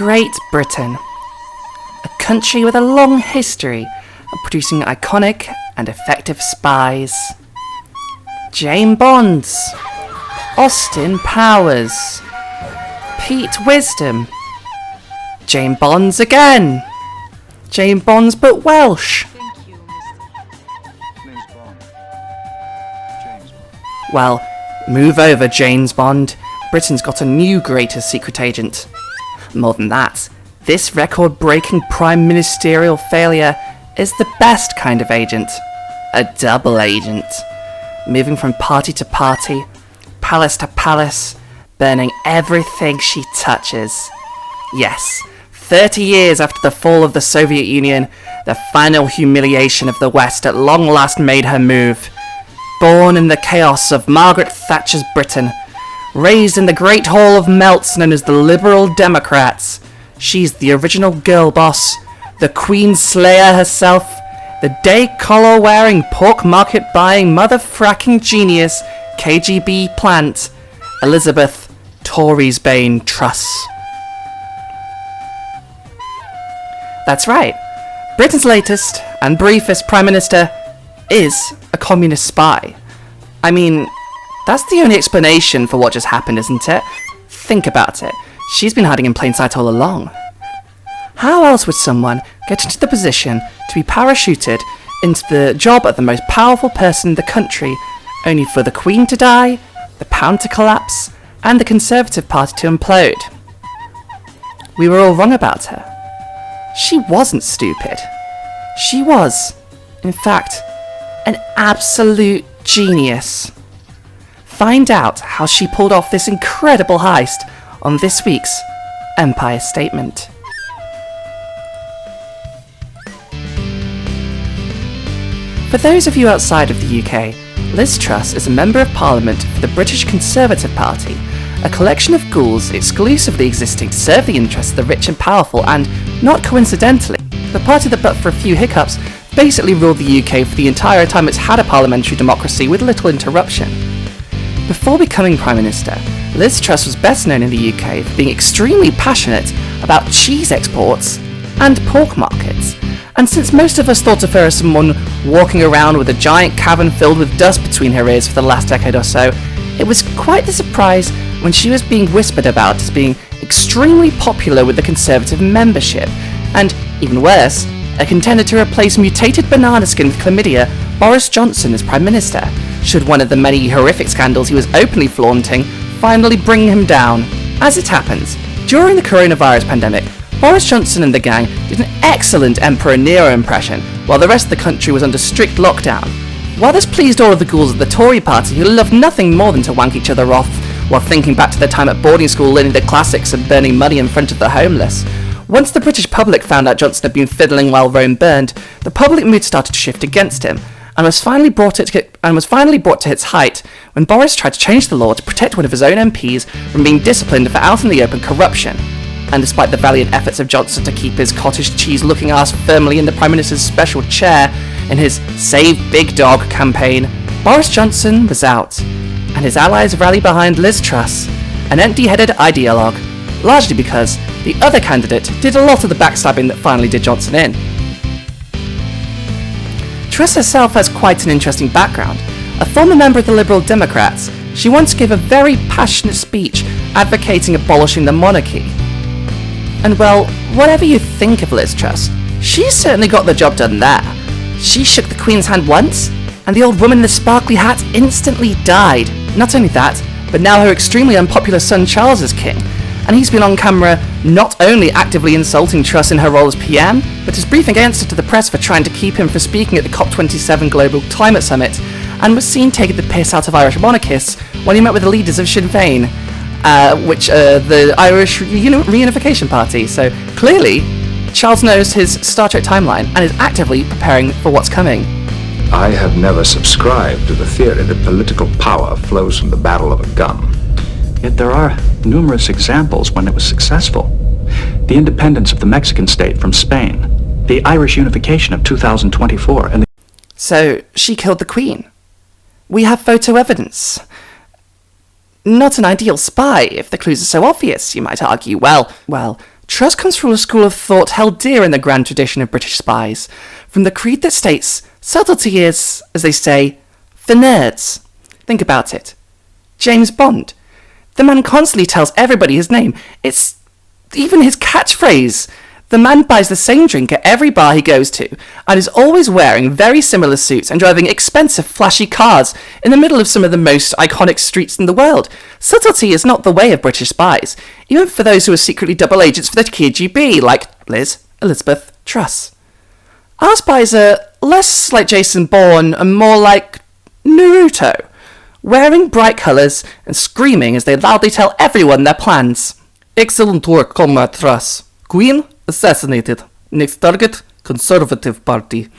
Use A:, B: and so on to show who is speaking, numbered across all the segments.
A: Great Britain, a country with a long history of producing iconic and effective spies. Jane Bonds, Austin Powers, Pete Wisdom, Jane Bonds again, Jane Bonds but Welsh. Well, move over, James Bond. Britain's got a new greatest secret agent. More than that, this record-breaking prime ministerial failure is the best kind of agent. A double agent. Moving from party to party, palace to palace, burning everything she touches. Yes, 30 years after the fall of the Soviet Union, the final humiliation of the West at long last made her move. Born in the chaos of Margaret Thatcher's Britain, raised in the Great Hall of Melts known as the Liberal Democrats, she's the original girl boss, the Queen Slayer herself, the day collar wearing, pork market buying, mother fracking genius, KGB plant, Elizabeth Tory'sbane Truss. That's right, Britain's latest and briefest Prime Minister is a communist spy. I mean, that's the only explanation for what just happened, isn't it? Think about it. She's been hiding in plain sight all along. How else would someone get into the position to be parachuted into the job of the most powerful person in the country, only for the Queen to die, the pound to collapse, and the Conservative Party to implode? We were all wrong about her. She wasn't stupid. She was, in fact, an absolute genius. Find out how she pulled off this incredible heist on this week's Empire Statement. For those of you outside of the UK, Liz Truss is a Member of Parliament for the British Conservative Party, a collection of ghouls exclusively existing to serve the interests of the rich and powerful and, not coincidentally, the party that but for a few hiccups basically ruled the UK for the entire time it's had a parliamentary democracy with little interruption. Before becoming Prime Minister, Liz Truss was best known in the UK for being extremely passionate about cheese exports and pork markets. And since most of us thought of her as someone walking around with a giant cavern filled with dust between her ears for the last decade or so, it was quite the surprise when she was being whispered about as being extremely popular with the Conservative membership, and, even worse, a contender to replace mutated banana skin with chlamydia, Boris Johnson, as Prime Minister, should one of the many horrific scandals he was openly flaunting finally bring him down. As it happens, during the coronavirus pandemic, Boris Johnson and the gang did an excellent Emperor Nero impression, while the rest of the country was under strict lockdown. While this pleased all of the ghouls of the Tory party, who loved nothing more than to wank each other off while thinking back to their time at boarding school learning the classics and burning money in front of the homeless, once the British public found out Johnson had been fiddling while Rome burned, the public mood started to shift against him, and was finally brought to its height when Boris tried to change the law to protect one of his own MPs from being disciplined for out in the open corruption. And despite the valiant efforts of Johnson to keep his cottage cheese looking ass firmly in the Prime Minister's special chair in his Save Big Dog campaign, Boris Johnson was out, and his allies rallied behind Liz Truss, an empty-headed ideologue, largely because the other candidate did a lot of the backstabbing that finally did Johnson in. Truss herself has quite an interesting background. A former member of the Liberal Democrats, she once gave a very passionate speech advocating abolishing the monarchy. And well, whatever you think of Liz Truss, she certainly got the job done there. She shook the Queen's hand once, and the old woman in the sparkly hat instantly died. Not only that, but now her extremely unpopular son Charles is king, and he's been on camera not only actively insulting Truss in her role as PM, but is briefing against her to the press for trying to keep him from speaking at the COP27 Global Climate Summit, and was seen taking the piss out of Irish monarchists when he met with the leaders of Sinn Féin, the Irish Reunification Party. So clearly, Charles knows his Star Trek timeline and is actively preparing for what's coming.
B: I have never subscribed to the theory that political power flows from the barrel of a gun.
C: Yet there are numerous examples when it was successful. The independence of the Mexican state from Spain, the Irish unification of 2024, and
A: So she killed the Queen. We have photo evidence. Not an ideal spy if the clues are so obvious, you might argue. Well, Truss comes from a school of thought held dear in the grand tradition of British spies, from the creed that states, subtlety is, as they say, for nerds. Think about it. James Bond. The man constantly tells everybody his name. It's even his catchphrase. The man buys the same drink at every bar he goes to, and is always wearing very similar suits and driving expensive, flashy cars in the middle of some of the most iconic streets in the world. Subtlety is not the way of British spies, even for those who are secretly double agents for the KGB, like Liz Elizabeth Truss. Our spies are less like Jason Bourne and more like Naruto, wearing bright colours and screaming as they loudly tell everyone their plans. Excellent work, Comrade Truss. Queen assassinated. Next target, Conservative Party.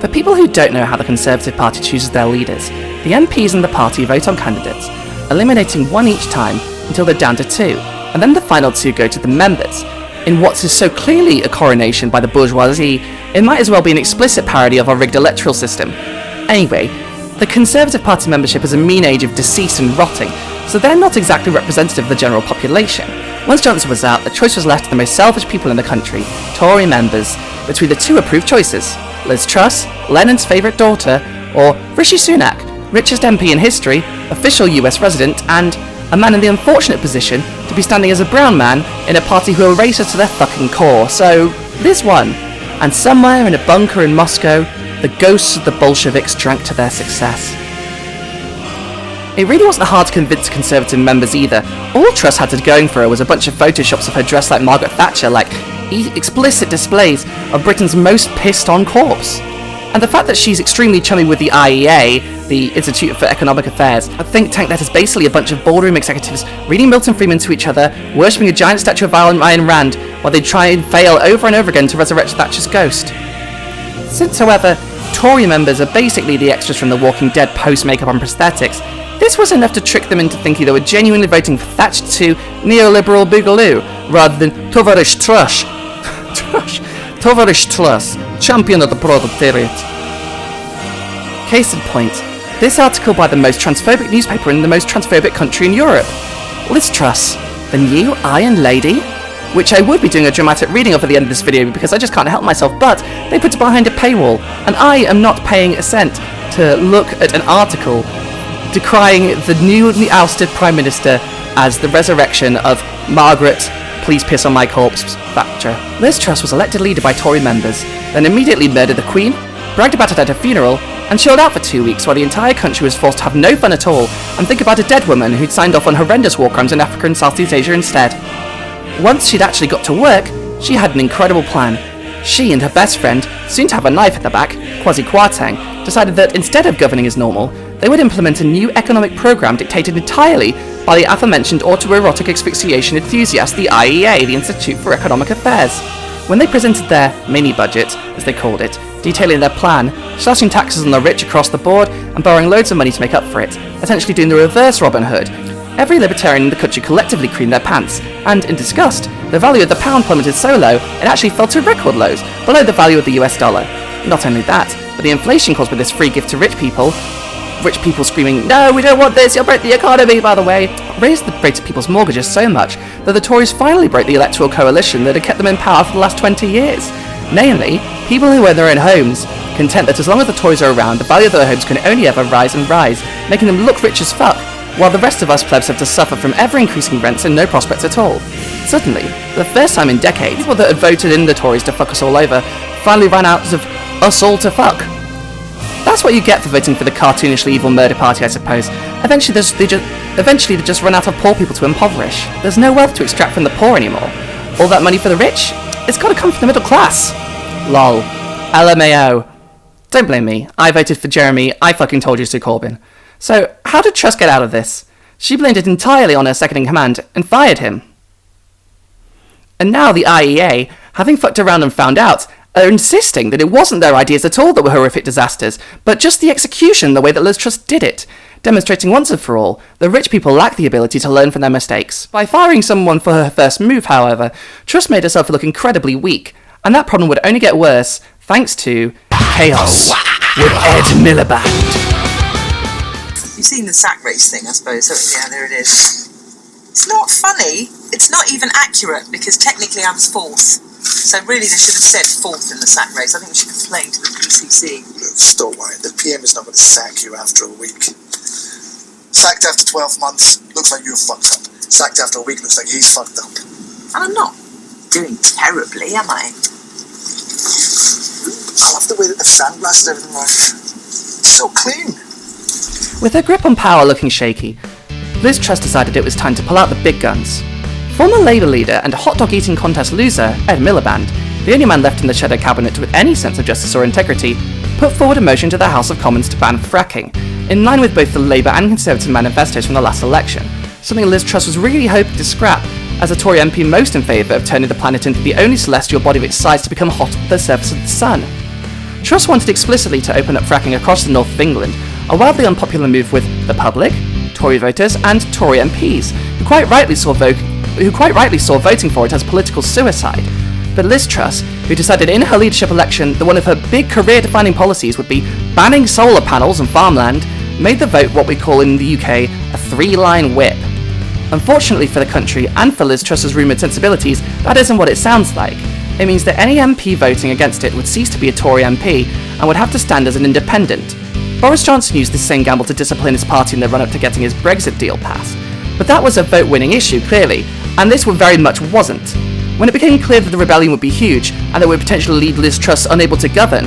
A: For people who don't know how the Conservative Party chooses their leaders, the MPs in the party vote on candidates, eliminating one each time until they're down to two, and then the final two go to the members. In what is so clearly a coronation by the bourgeoisie, it might as well be an explicit parody of our rigged electoral system. Anyway, the Conservative Party membership is a mean age of decease and rotting, so they're not exactly representative of the general population. Once Johnson was out, the choice was left to the most selfish people in the country, Tory members, between the two approved choices: Liz Truss, Lennon's favourite daughter, or Rishi Sunak, richest MP in history, official US resident, and a man in the unfortunate position to be standing as a brown man in a party who are racist to their fucking core. So, Liz won. And somewhere in a bunker in Moscow, the ghosts of the Bolsheviks drank to their success. It really wasn't hard to convince Conservative members either. All Truss had to going for her was a bunch of photoshops of her dressed like Margaret Thatcher, like explicit displays of Britain's most pissed-on corpse. And the fact that she's extremely chummy with the IEA, the Institute for Economic Affairs, a think tank that is basically a bunch of boardroom executives reading Milton Friedman to each other, worshipping a giant statue of Ayn Rand, while they try and fail over and over again to resurrect Thatcher's ghost. Since, however, Tory members are basically the extras from The Walking Dead post-makeup and prosthetics, this was enough to trick them into thinking they were genuinely voting for Thatcher to neoliberal boogaloo, rather than Tovarish Truss. Tovarish Truss, champion of the proletariat. Case in point, this article by the most transphobic newspaper in the most transphobic country in Europe. Liz Truss, the new Iron Lady? Which I would be doing a dramatic reading of at the end of this video because I just can't help myself, but they put it behind a paywall, and I am not paying a cent to look at an article decrying the newly ousted Prime Minister as the resurrection of Margaret, please piss on my corpse, Thatcher. Liz Truss was elected leader by Tory members, then immediately murdered the Queen, bragged about it at a funeral, and chilled out for 2 weeks while the entire country was forced to have no fun at all and think about a dead woman who'd signed off on horrendous war crimes in Africa and Southeast Asia instead. Once she'd actually got to work, she had an incredible plan. She and her best friend, soon to have a knife at the back, Kwasi Kwarteng, decided that instead of governing as normal, they would implement a new economic program dictated entirely by the aforementioned autoerotic asphyxiation enthusiast, the IEA, the Institute for Economic Affairs. When they presented their mini-budget, as they called it, detailing their plan, slashing taxes on the rich across the board and borrowing loads of money to make up for it, essentially doing the reverse Robin Hood, every libertarian in the country collectively creamed their pants, and, in disgust, the value of the pound plummeted so low it actually fell to record lows, below the value of the US dollar. Not only that, but the inflation caused by this free gift to rich people screaming, "No, we don't want this, you'll break the economy, by the way," raised the rate of people's mortgages so much that the Tories finally broke the electoral coalition that had kept them in power for the last 20 years. Namely, people who own their own homes, content that as long as the Tories are around, the value of their homes can only ever rise and rise, making them look rich as fuck, while the rest of us plebs have to suffer from ever-increasing rents and no prospects at all. Suddenly, for the first time in decades, people that had voted in the Tories to fuck us all over finally ran out of us all to fuck. That's what you get for voting for the cartoonishly evil murder party, I suppose. Eventually they just run out of poor people to impoverish. There's no wealth to extract from the poor anymore. All that money for the rich? It's gotta come from the middle class. Lol. LMAO. Don't blame me. I voted for Jeremy. I fucking told you so, Corbyn. So, how did Truss get out of this? She blamed it entirely on her second-in-command and fired him. And now the IEA, having fucked around and found out, are insisting that it wasn't their ideas at all that were horrific disasters, but just the execution the way that Liz Truss did it, demonstrating once and for all that rich people lack the ability to learn from their mistakes. By firing someone for her first move, however, Truss made herself look incredibly weak, and that problem would only get worse thanks to Chaos with Ed Miliband.
D: You've seen the sack race thing, I suppose. So, yeah, there it is. It's not funny. It's not even accurate, because technically I was fourth. So really they should have said fourth in the sack race. I think we should complain to the PCC.
E: Still worried. The PM is not going to sack you after a week. Sacked after 12 months, looks like you're fucked up. Sacked after a week, looks like he's fucked up.
D: And I'm not doing terribly, am I?
E: I love the way that the sandblasted everything right. It's so clean.
A: With her grip on power looking shaky, Liz Truss decided it was time to pull out the big guns. Former Labour leader and hot dog eating contest loser, Ed Miliband, the only man left in the shadow cabinet with any sense of justice or integrity, put forward a motion to the House of Commons to ban fracking, in line with both the Labour and Conservative manifestos from the last election, something Liz Truss was really hoping to scrap, as a Tory MP most in favour of turning the planet into the only celestial body of its size to become hot at the surface of the sun. Truss wanted explicitly to open up fracking across the north of England, a wildly unpopular move with the public, Tory voters, and Tory MPs, who quite rightly saw voting for it as political suicide. But Liz Truss, who decided in her leadership election that one of her big career-defining policies would be banning solar panels and farmland, made the vote what we call in the UK a three-line whip. Unfortunately for the country and for Liz Truss's rumoured sensibilities, that isn't what it sounds like. It means that any MP voting against it would cease to be a Tory MP and would have to stand as an independent. Boris Johnson used this same gamble to discipline his party in the run-up to getting his Brexit deal passed. But that was a vote-winning issue, clearly, and this one very much wasn't. When it became clear that the rebellion would be huge, and that would potentially leave Liz Truss unable to govern,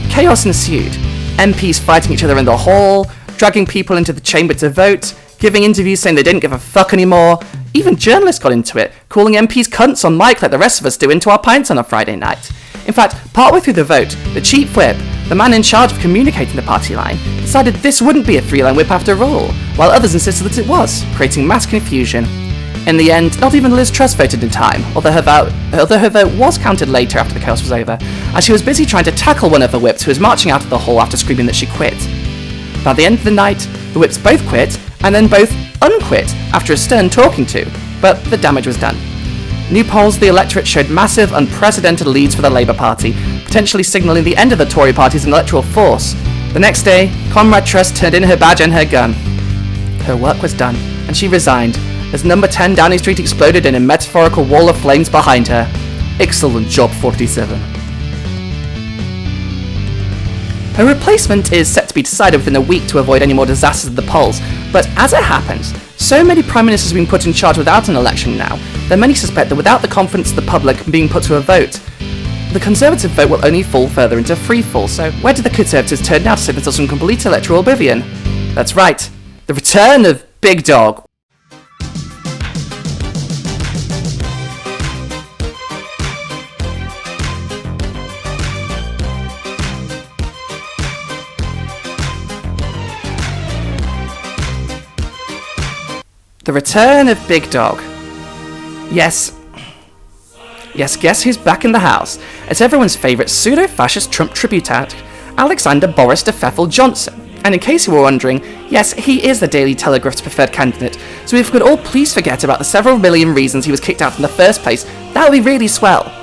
A: chaos ensued. MPs fighting each other in the hall, dragging people into the chamber to vote, giving interviews saying they didn't give a fuck anymore. Even journalists got into it, calling MPs cunts on mic like the rest of us do into our pints on a Friday night. In fact, partway through the vote, the chief whip, the man in charge of communicating the party line, decided this wouldn't be a three-line whip after all, while others insisted that it was, creating mass confusion. In the end, not even Liz Truss voted in time, although her vote was counted later after the chaos was over, as she was busy trying to tackle one of the whips who was marching out of the hall after screaming that she quit. By the end of the night, the whips both quit, and then both unquit after a stern talking to, but the damage was done. New polls of the electorate showed massive, unprecedented leads for the Labour Party, potentially signalling the end of the Tory party's electoral force. The next day, Comrade Truss turned in her badge and her gun. Her work was done, and she resigned, as number 10 Downing Street exploded in a metaphorical wall of flames behind her. Excellent job, 47. Her replacement is set to be decided within a week to avoid any more disasters at the polls, but as it happens, so many Prime Ministers have been put in charge without an election now, that many suspect that without the confidence of the public being put to a vote, the Conservative vote will only fall further into freefall. So where do the Conservatives turn now to save themselves from complete electoral oblivion? That's right, the return of Big Dog. The return of Big Dog. Yes, guess who's back in the house? It's everyone's favourite pseudo-fascist Trump tribute act, Alexander Boris de Pfeffel Johnson. And in case you were wondering, yes, he is the Daily Telegraph's preferred candidate, so if we could all please forget about the several million reasons he was kicked out in the first place, that would be really swell.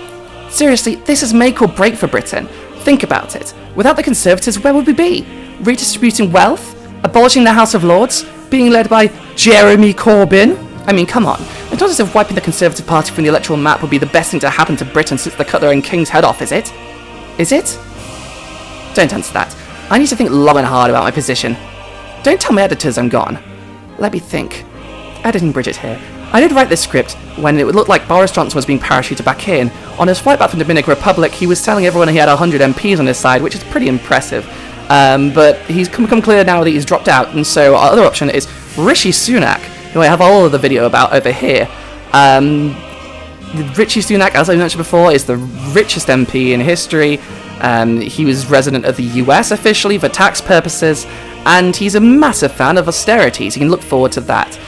A: Seriously, this is make or break for Britain. Think about it. Without the Conservatives, where would we be? Redistributing wealth? Abolishing the House of Lords? Being led by Jeremy Corbyn? I mean, come on. It's not as if wiping the Conservative Party from the electoral map would be the best thing to happen to Britain since they cut their own king's head off, is it? Is it? Don't answer that. I need to think long and hard about my position. Don't tell my editors I'm gone. Let me think. Editing Bridget here. I did write this script when it would look like Boris Johnson was being parachuted back in. On his flight back from Dominican Republic, he was telling everyone he had 100 MPs on his side, which is pretty impressive. But he's become clear now that he's dropped out, and so our other option is Rishi Sunak, who I have all of the video about over here. Rishi Sunak, as I mentioned before, is the richest MP in history. He was resident of the US officially for tax purposes, and he's a massive fan of austerity, so you can look forward to that.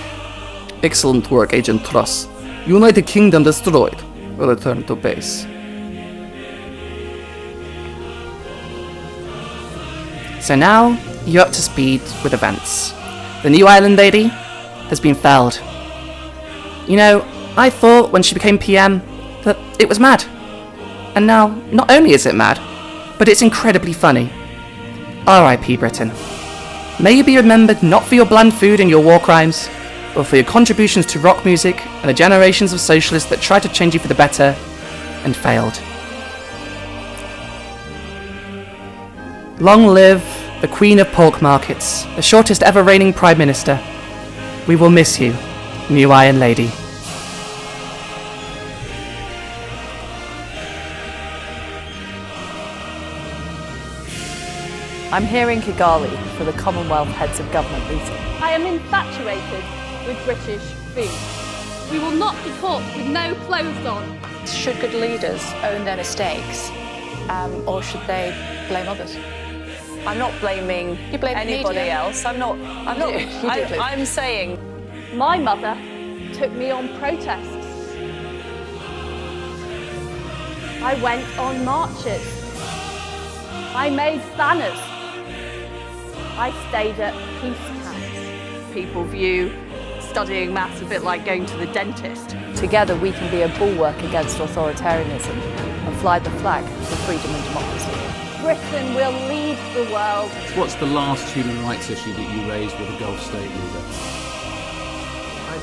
A: Excellent work, Agent Truss. United Kingdom destroyed. We'll return to base. So now, you're up to speed with events. The new island lady has been felled. You know, I thought when she became PM that it was mad. And now, not only is it mad, but it's incredibly funny. R.I.P. Britain. May you be remembered not for your bland food and your war crimes, but for your contributions to rock music and the generations of socialists that tried to change you for the better and failed. Long live the Queen of Pork Markets, the shortest ever reigning Prime Minister. We will miss you, New Iron Lady.
F: I'm here in Kigali for the Commonwealth Heads of Government meeting.
G: I am infatuated with British food. We will not be caught with no clothes on.
H: Should good leaders own their mistakes, or should they blame others?
F: I'm not blaming anybody else. I'm saying
G: My mother took me on protests. I went on marches. I made banners. I stayed at peace camps. People view studying maths a bit like going to the dentist.
F: together we can be a bulwark against authoritarianism and fly the flag for freedom and democracy.
G: Britain will lead the world.
I: What's the last human rights issue that you raised with a Gulf state leader?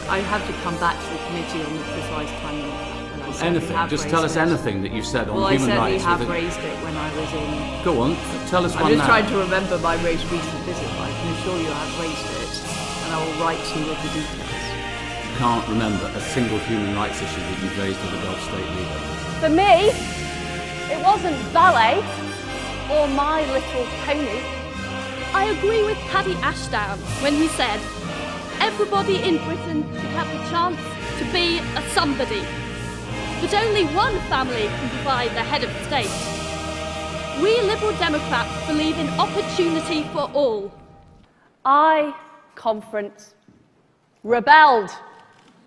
J: I have to come back to the committee on the precise timing of that.
I: Anything, just tell us anything that you said on human rights.
J: Well, I certainly have raised it when I was in...
I: Go on, tell us one now.
J: I'm just trying to remember my most recent visit, but I can assure you I have raised it, and I will write to you with the details.
I: Can't remember a single human rights issue that you've raised with a Gulf state leader.
G: For me, it wasn't ballet or My Little Pony.
K: I agree with Paddy Ashdown when he said, everybody in Britain should have the chance to be a somebody. But only one family can provide the head of the state. We Liberal Democrats believe in opportunity for all.
G: I, conference, rebelled